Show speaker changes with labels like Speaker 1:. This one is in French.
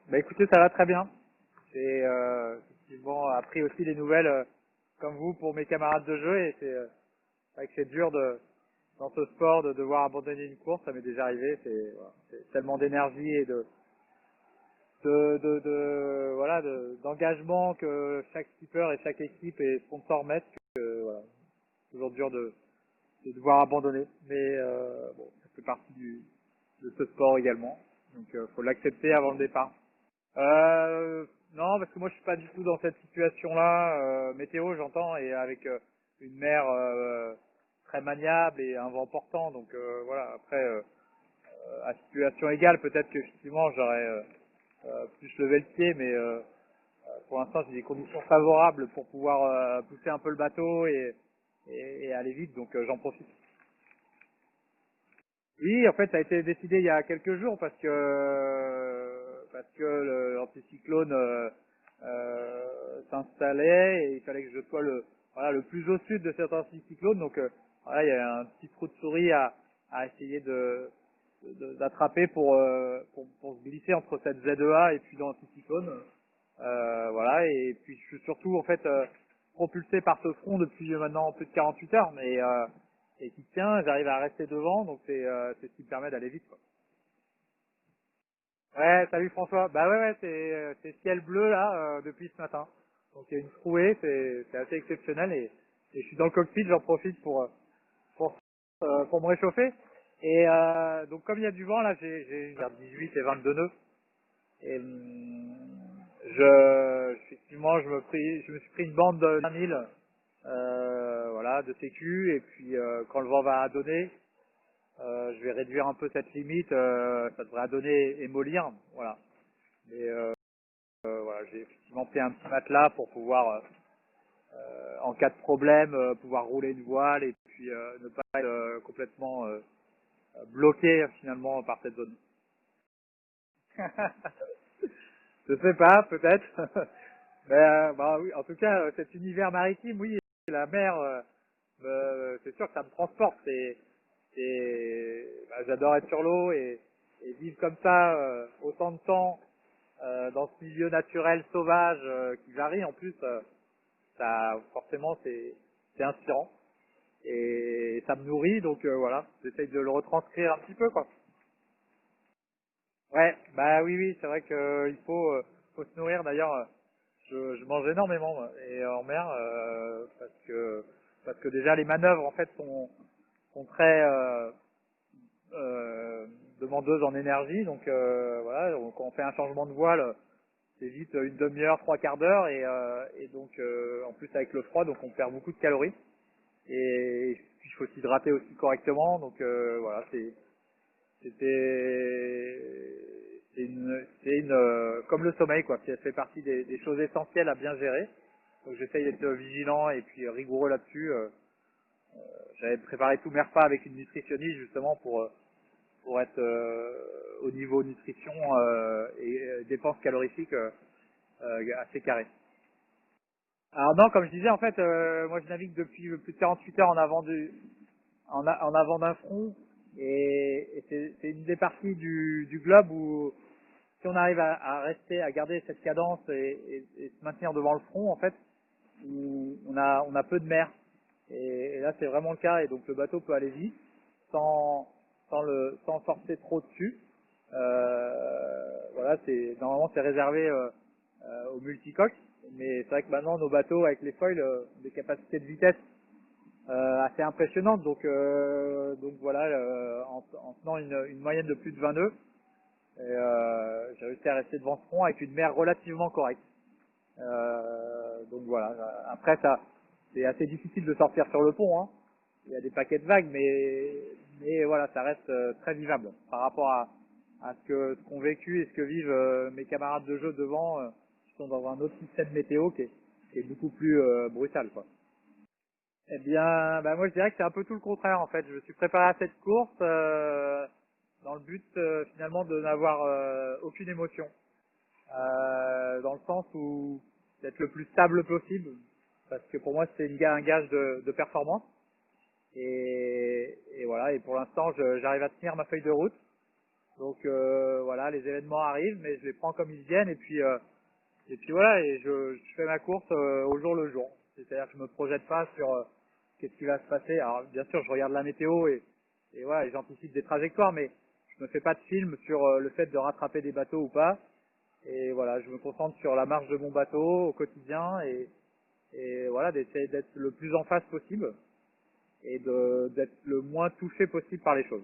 Speaker 1: Bah écoutez, ça va très bien. J'ai effectivement appris aussi les nouvelles comme vous pour mes camarades de jeu et vrai que c'est dur dans ce sport de devoir abandonner une course, ça m'est déjà arrivé. C'est tellement d'énergie et voilà d'engagement que chaque skipper et chaque équipe et sponsor mettent que voilà, c'est toujours dur de devoir abandonner. Mais bon, ça fait partie de ce sport également. Donc faut l'accepter avant le départ. Non, parce que moi je suis pas du tout dans cette situation-là. Météo, j'entends, et avec une mer très maniable et un vent portant. Donc voilà. Après, à situation égale, peut-être qu'effectivement j'aurais plus levé le pied, mais pour l'instant j'ai des conditions favorables pour pouvoir pousser un peu le bateau et aller vite. Donc j'en profite. Oui, en fait, ça a été décidé il y a quelques jours parce que l'anticyclone s'installait et il fallait que je sois le plus au sud de cet anticyclone. Donc voilà, il y a un petit trou de souris à essayer d'attraper pour se glisser entre cette ZEA et puis l'anticyclone. Voilà, et puis je suis surtout en fait propulsé par ce front depuis maintenant plus de 48 heures, mais et qui tient, j'arrive à rester devant, donc c'est ce qui me permet d'aller vite, quoi. Ouais, salut François. Bah ouais, c'est ciel bleu là depuis ce matin. Donc il y a une trouée, c'est assez exceptionnel et je suis dans le cockpit, j'en profite pour me réchauffer. Et donc comme il y a du vent là, j'ai vers 18 et 22 nœuds. Et effectivement, je me suis pris une bande de 1000, voilà, de sécu. Et puis quand le vent va donner, je vais réduire un peu cette limite. Ça devrait donner et mollir, voilà. Mais voilà, j'ai effectivement pris un petit matelas pour pouvoir, en cas de problème, pouvoir rouler une voile et puis ne pas être complètement bloqué finalement par cette zone. Je sais pas, peut-être. Mais bah oui, en tout cas, cet univers maritime, oui, la mer, c'est sûr que ça me transporte. J'adore être sur l'eau et vivre comme ça autant de temps dans ce milieu naturel sauvage qui varie en plus, ça forcément c'est inspirant et ça me nourrit. Donc voilà, j'essaye de le retranscrire un petit peu quoi. Ouais, bah oui, c'est vrai qu'il faut se nourrir. D'ailleurs, je mange énormément moi, et en mer parce que déjà les manœuvres en fait sont très demandeuses en énergie. Donc voilà, donc, quand on fait un changement de voile, c'est vite une demi-heure, trois quarts d'heure et donc en plus avec le froid, donc on perd beaucoup de calories et puis il faut s'hydrater aussi correctement. Donc voilà, c'est une comme le sommeil quoi, ça fait partie des choses essentielles à bien gérer. Donc j'essaye d'être vigilant et puis rigoureux là-dessus. J'avais préparé tous mes repas avec une nutritionniste justement pour être au niveau nutrition et dépenses calorifiques assez carré. Alors non, comme je disais, en fait, moi je navigue depuis plus de 48 heures en avant d'un front, et c'est une des parties du globe où si on arrive à rester, à garder cette cadence et se maintenir devant le front, en fait, où on a peu de mer. Et là c'est vraiment le cas, et donc le bateau peut aller vite sans sans forcer trop dessus. Voilà, normalement c'est réservé aux multicoques, mais c'est vrai que maintenant nos bateaux avec les foils ont des capacités de vitesse assez impressionnantes. Donc voilà, en tenant une moyenne de plus de 20 nœuds, j'ai réussi à rester devant ce front avec une mer relativement correcte. Donc voilà. Après ça, c'est assez difficile de sortir sur le pont, hein. Il y a des paquets de vagues, mais voilà, ça reste très vivable par rapport à ce qu'ont vécu et ce que vivent mes camarades de jeu devant, qui sont dans un autre système météo qui est beaucoup plus brutal, quoi. Eh bien, bah moi je dirais que c'est un peu tout le contraire en fait. Je me suis préparé à cette course dans le but finalement de n'avoir aucune émotion, dans le sens où d'être le plus stable possible, parce que pour moi c'est un gage de performance. Et voilà, et pour l'instant j'arrive à tenir ma feuille de route. Donc voilà, les événements arrivent, mais je les prends comme ils viennent et puis voilà, et je fais ma course au jour le jour. C'est-à-dire que je me projette pas sur qu'est-ce qui va se passer. Alors bien sûr, je regarde la météo et voilà, et j'anticipe des trajectoires, mais je me fais pas de film sur le fait de rattraper des bateaux ou pas. Et voilà, je me concentre sur la marche de mon bateau au quotidien et voilà, d'essayer d'être le plus en phase possible et d'être le moins touché possible par les choses.